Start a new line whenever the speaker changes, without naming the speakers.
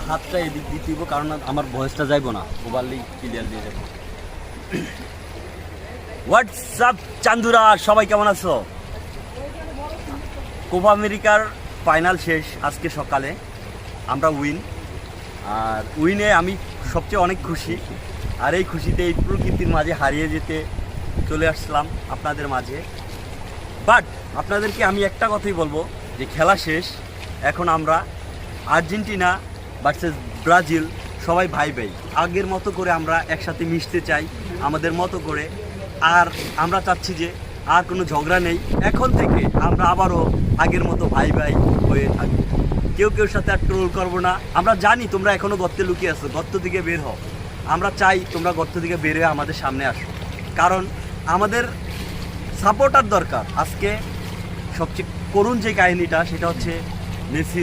হাতটা এদিক দিয়ে দিব, কারণ আমার ভয়েসটা যাইব না, ওভারলি ক্লিয়ার দিয়ে যাবো। হোয়াটসঅ্যাপ চান্দুরা, সবাই কেমন আছো? কোপা আমেরিকার ফাইনাল শেষ আজকে সকালে, আমরা উইন। আর উইনে আমি সবচেয়ে অনেক খুশি। আর এই খুশিতে এই প্রকৃতির মাঝে হারিয়ে যেতে চলে আসলাম আপনাদের মাঝে। বাট আপনাদেরকে আমি একটা কথাই বলবো, যে খেলা শেষ, এখন আমরা আর্জেন্টিনা ভার্সেস ব্রাজিল সবাই ভাই ভাই। আগের মতো করে আমরা একসাথে মিশতে চাই আমাদের মতো করে। আর আমরা চাচ্ছি যে আর কোনো ঝগড়া নেই, এখন থেকে আমরা আবারও আগের মতো ভাই ভাই হয়ে থাকবো। কেউ সাথে আর ট্রোল করবো না। আমরা জানি তোমরা এখনও গর্তে লুকিয়ে আছো, গর্ত থেকে বের হও। আমরা চাই তোমরা গর্ত থেকে বের হয়ে আমাদের সামনে আসো, কারণ আমাদের সাপোর্টার দরকার। আজকে সবচেয়ে করুণ যে কাহিনীটা, সেটা হচ্ছে মেসির